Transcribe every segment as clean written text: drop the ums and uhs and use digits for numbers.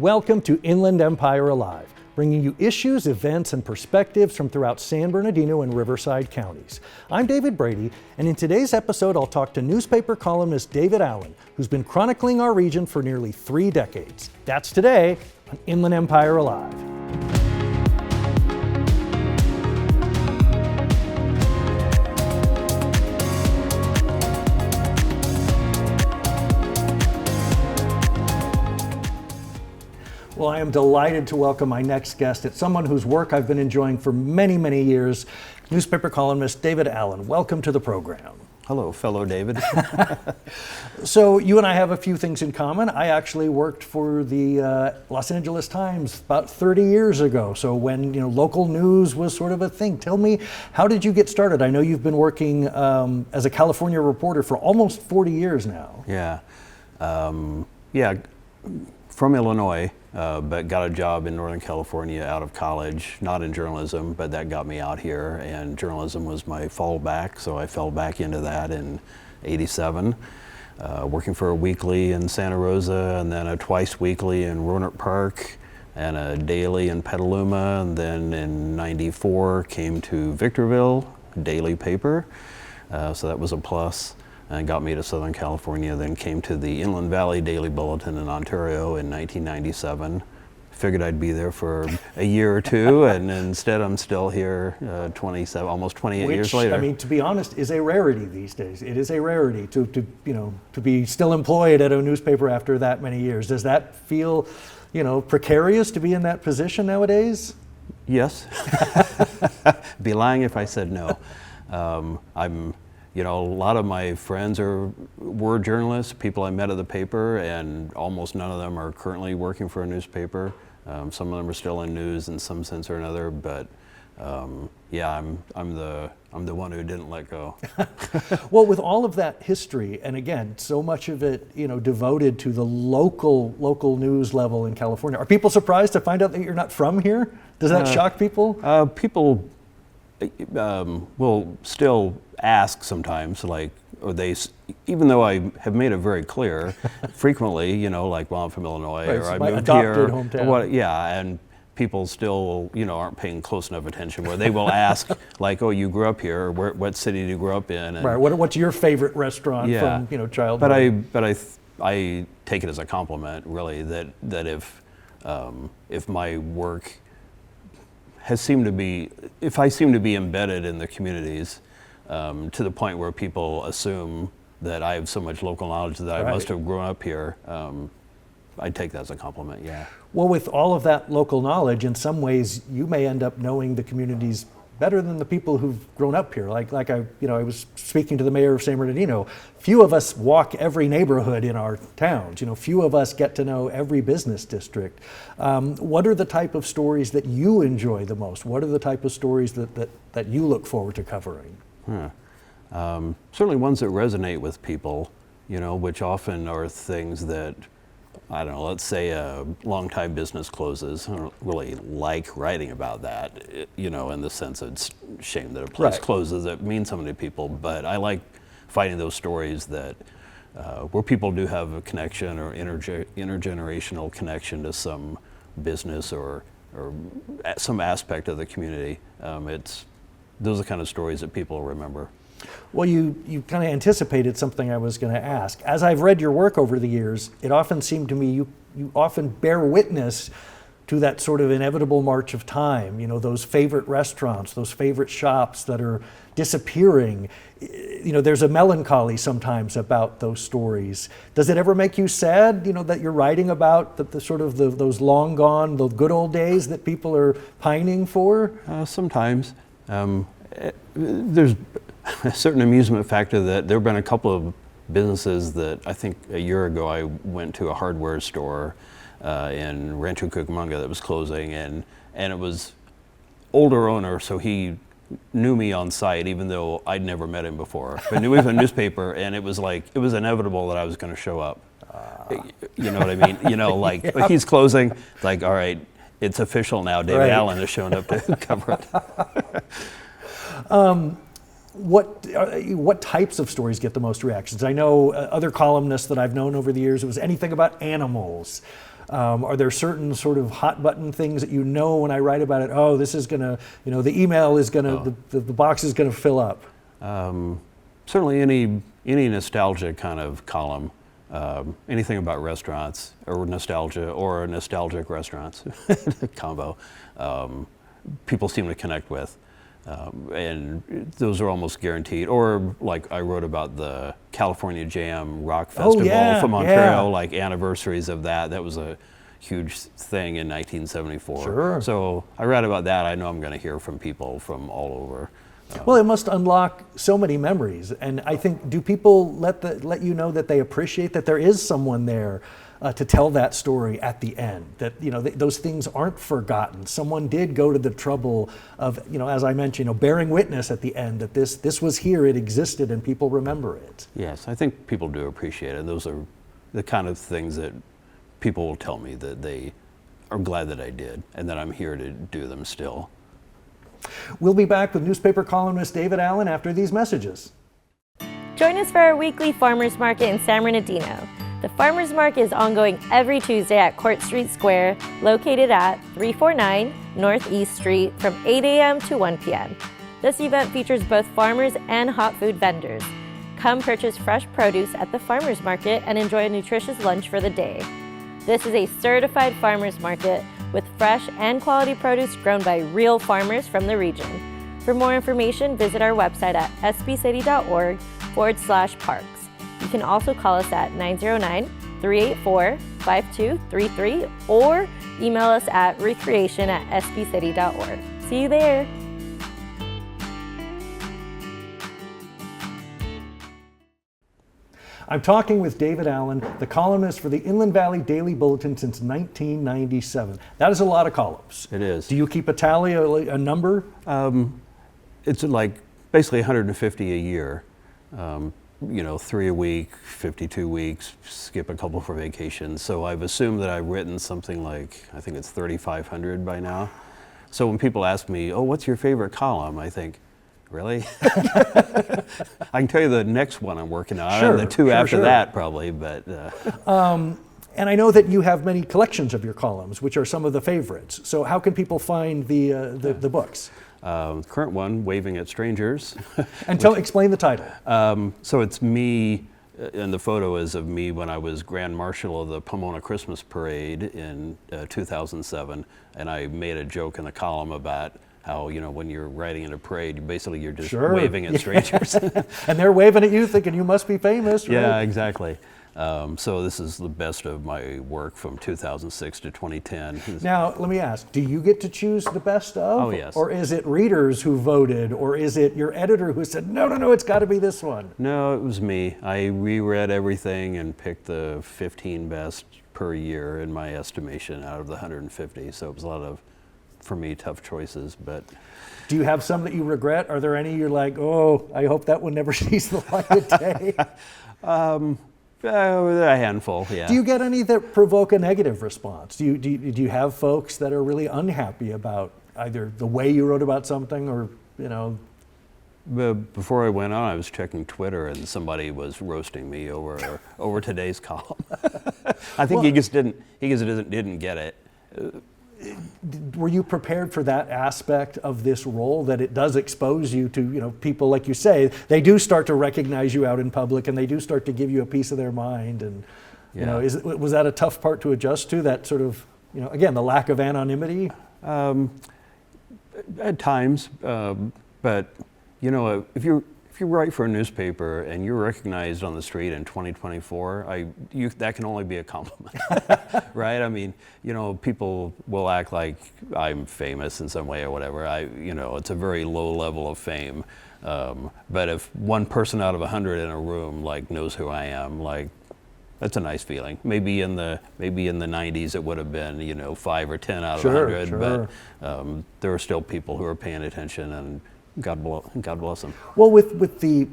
Welcome to Inland Empire Alive, bringing you issues, events, and perspectives from throughout San Bernardino and Riverside counties. I'm David Brady, and in today's episode, I'll talk to newspaper columnist David Allen, who's been chronicling our region for nearly 3 decades. That's today on Inland Empire Alive. Well, I am delighted to welcome my next guest. It's someone whose work I've been enjoying for many, many years, newspaper columnist David Allen. Welcome to the program. Hello, fellow David. So you and I have a few things in common. I actually worked for the Los Angeles Times about 30 years ago. So when local news was sort of a thing. Tell me, how did you get started? I know you've been working as a California reporter for almost 40 years now. Yeah, from Illinois, but got a job in Northern California out of college, not in journalism, but that got me out here, and journalism was my fallback, so I fell back into that in '87, working for a weekly in Santa Rosa, and then a twice weekly in Rohnert Park, and a daily in Petaluma, and then in '94 came to Victorville, daily paper, so that was a plus. And got me to Southern California, then came to the Inland Valley Daily Bulletin in Ontario in 1997. Figured I'd be there for a year or two, and instead I'm still here 27, almost 28 years later. Which, I mean, to be honest, is a rarity these days. It is a rarity to be still employed at a newspaper after that many years. Does that feel, precarious to be in that position nowadays? Yes. Be lying if I said no. A lot of my friends were journalists, people I met at the paper, and almost none of them are currently working for a newspaper. Some of them are still in news in some sense or another, but I'm the one who didn't let go. Well, with all of that history, and again, so much of it, devoted to the local news level in California, are people surprised to find out that you're not from here? Does that shock people? People will still ask sometimes, even though I have made it very clear frequently, I'm from Illinois, right, or I my moved adopted here, hometown. and people still, aren't paying close enough attention where they will ask, oh, you grew up here, what city did you grow up in? And, right, what's your favorite restaurant from, childhood? But I take it as a compliment, really, that if my work if I seem to be embedded in the communities to the point where people assume that I have so much local knowledge that I must have grown up here, I take that as a compliment, yeah. Well, with all of that local knowledge, in some ways, you may end up knowing the communities better than the people who've grown up here. I was speaking to the mayor of San Bernardino. Few of us walk every neighborhood in our towns. Few of us get to know every business district. What are the type of stories that you enjoy the most? What are the type of stories that you look forward to covering? Certainly ones that resonate with people, which often are things that, I don't know, let's say a long-time business closes. I don't really like writing about that, in the sense that it's a shame that a place closes. It means something to people, but I like finding those stories that where people do have a connection or intergenerational connection to some business or some aspect of the community. Those are the kind of stories that people remember. Well, you kind of anticipated something I was going to ask. As I've read your work over the years, it often seemed to me you often bear witness to that sort of inevitable march of time, those favorite restaurants, those favorite shops that are disappearing. There's a melancholy sometimes about those stories. Does it ever make you sad, that you're writing about those long gone, the good old days that people are pining for? Sometimes. There's a certain amusement factor that there have been a couple of businesses that I think a year ago I went to a hardware store in Rancho Cucamonga that was closing, and it was older owner, so he knew me on site even though I'd never met him before. But knew me from the newspaper, and it was inevitable that I was going to show up. You know what I mean? Yep. He's closing, all right, it's official now. David Allen has shown up to cover it. What types of stories get the most reactions? I know other columnists that I've known over the years, it was anything about animals, Are there certain sort of hot button things that you know when I write about it, oh, this is gonna, the email is gonna, the box is gonna fill up? Certainly any nostalgia kind of column, anything about restaurants or nostalgia or nostalgic restaurants combo, people seem to connect with. And those are almost guaranteed. Or like I wrote about the California Jam Rock Festival from Montreal, like anniversaries of that. That was a huge thing in 1974. Sure. So I read about that. I know I'm going to hear from people from all over. Well, it must unlock so many memories. And I think, do people let you know that they appreciate that there is someone there to tell that story at the end? That those things aren't forgotten. Someone did go to the trouble of, as I mentioned, bearing witness at the end that this was here, it existed, and people remember it. Yes, I think people do appreciate it. Those are the kind of things that people will tell me that they are glad that I did, and that I'm here to do them still. We'll be back with newspaper columnist David Allen after these messages. Join us for our weekly farmers market in San Bernardino. The farmers market is ongoing every Tuesday at Court Street Square, located at 349 Northeast Street from 8 a.m. to 1 p.m. This event features both farmers and hot food vendors. Come purchase fresh produce at the farmers market and enjoy a nutritious lunch for the day. This is a certified farmers market with fresh and quality produce grown by real farmers from the region. For more information, visit our website at sbcity.org/parks. You can also call us at 909-384-5233 or email us at recreation@sbcity.org. See you there. I'm talking with David Allen, the columnist for the Inland Valley Daily Bulletin since 1997. That is a lot of columns. It is. Do you keep a tally, a number? It's like basically 150 a year. 3 a week, 52 weeks, skip a couple for vacation. So I've assumed that I've written something like, I think it's 3,500 by now. So when people ask me, oh, what's your favorite column? I think, really? I can tell you the next one I'm working on, Sure, and the two after sure. that probably, but. And I know that you have many collections of your columns, which are some of the favorites. So how can people find the books? Current one, Waving at Strangers. And explain the title. So it's me, and the photo is of me when I was Grand Marshal of the Pomona Christmas Parade in 2007, and I made a joke in the column about how, when you're riding in a parade, you're just Sure. waving at strangers. And they're waving at you thinking you must be famous, right? Yeah, exactly. So this is the best of my work from 2006 to 2010. Now, let me ask, do you get to choose the best of? Oh, yes. Or is it readers who voted? Or is it your editor who said, no, it's got to be this one? No, it was me. I reread everything and picked the 15 best per year in my estimation out of the 150. So it was a lot of, for me, tough choices. But do you have some that you regret? Are there any you're like, oh, I hope that one never sees the light of day? A handful, yeah. Do you get any that provoke a negative response? Do you have folks that are really unhappy about either the way you wrote about something or, Before I went on, I was checking Twitter, and somebody was roasting me over today's column. I think he just didn't get it. Were you prepared for that aspect of this role, that it does expose you to, people, like you say, they do start to recognize you out in public and they do start to give you a piece of their mind, and Yeah. was that a tough part to adjust to, that sort of, again, the lack of anonymity? At times, but if you write for a newspaper and you're recognized on the street in 2024, that can only be a compliment, right? I mean, people will act like I'm famous in some way or whatever. It's a very low level of fame. But if one person out of 100 in a room knows who I am, that's a nice feeling. Maybe in the 90s it would have been 5 or 10 out of 100, sure. but there are still people who are paying attention, and God bless them. Well, with the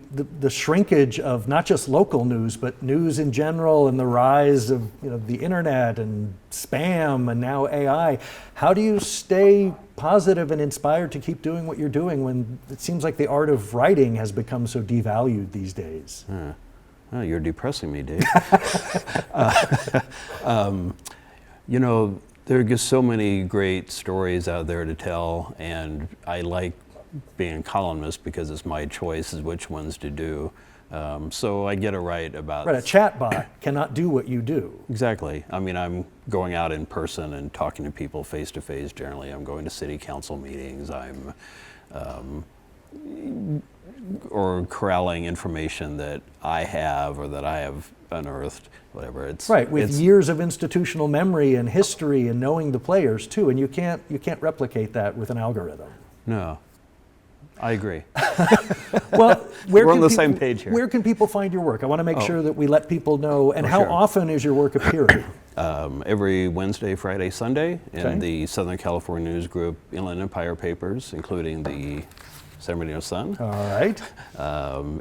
shrinkage of not just local news, but news in general, and the rise of the internet and spam and now AI, how do you stay positive and inspired to keep doing what you're doing when it seems like the art of writing has become so devalued these days? Oh, you're depressing me, Dave. You know, there are just so many great stories out there to tell, and I like being a columnist because it's my choice as which ones to do. So I get it right about... Right, a chatbot cannot do what you do. Exactly. I mean, I'm going out in person and talking to people face to face generally. I'm going to city council meetings. I'm or corralling information that I have or that I have unearthed, whatever. It's Right, with years of institutional memory and history and knowing the players too, and you can't replicate that with an algorithm. No, I agree. Well, where We're on can the people- same page here. Where can people find your work? I want to make sure that we let people know. And For how sure. often is your work appearing? Every Wednesday, Friday, Sunday Okay. in the Southern California News Group Inland Empire papers, including the San Bernardino Sun, All right.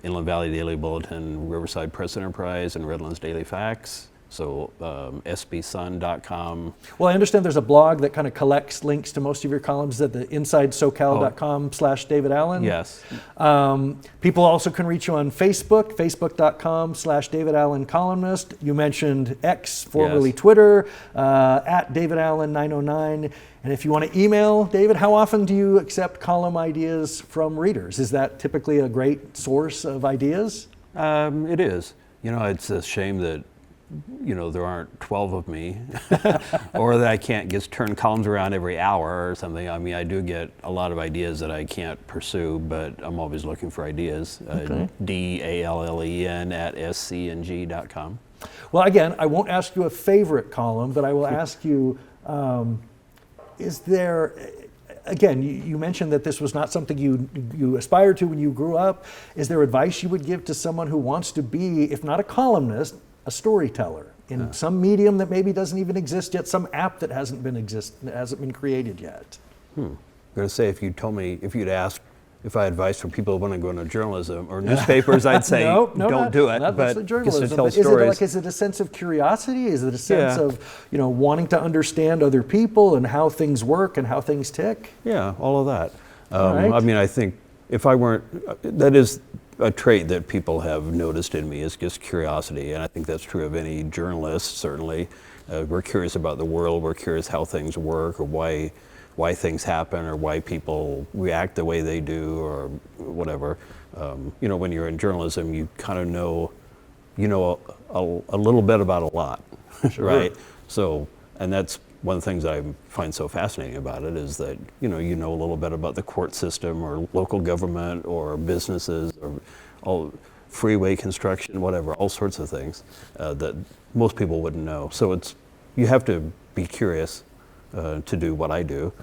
Inland Valley Daily Bulletin, Riverside Press Enterprise, and Redlands Daily Facts. So sbsun.com. Well, I understand there's a blog that kind of collects links to most of your columns at the insidesocal.com/David Allen. Yes. People also can reach you on Facebook, facebook.com/David Allen Columnist. You mentioned X, formerly Yes. Twitter, at David Allen 909. And if you want to email David, how often do you accept column ideas from readers? Is that typically a great source of ideas? It is. You know, it's a shame that, you know, there aren't 12 of me or that I can't just turn columns around every hour or something. I mean, I do get a lot of ideas that I can't pursue, but I'm always looking for ideas. Okay. DALLEN@scng.com. Well, again, I won't ask you a favorite column, but I will ask you, is there, again, you mentioned that this was not something you aspired to when you grew up. Is there advice you would give to someone who wants to be, if not a columnist, a storyteller in some medium that maybe doesn't even exist yet, some app that hasn't been created yet? I'm going to say, if you'd asked if I had advice for people who want to go into journalism or newspapers, I'd say don't do it. Not But necessarily just to journalism. tell But stories. is it a sense of curiosity? Is it a sense Yeah. of wanting to understand other people and how things work and how things tick? Yeah, all of that. All right. I mean, I think if I weren't, that is a trait that people have noticed in me, is just curiosity. And I think that's true of any journalist, certainly. We're curious about the world. We're curious how things work or why things happen or why people react the way they do or whatever. You know, when you're in journalism, you kind of know, a little bit about a lot, right? So, and that's one of the things I find so fascinating about it is that, you know a little bit about the court system or local government or businesses or all freeway construction, whatever, all sorts of things that most people wouldn't know. So you have to be curious to do what I do.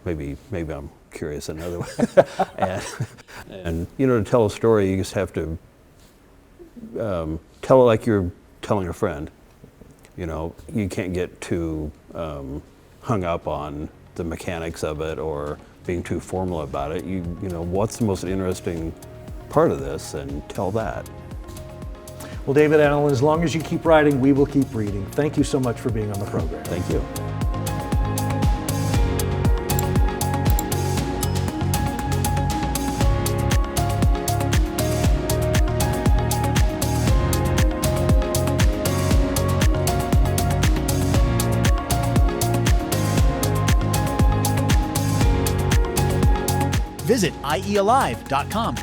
Maybe I'm curious in another way. and to tell a story, you just have to tell it like you're telling a friend. You can't get too hung up on the mechanics of it or being too formal about it. What's the most interesting part of this, and tell that. Well, David Allen, as long as you keep writing, we will keep reading. Thank you so much for being on the program. Thank you. Visit iealive.com.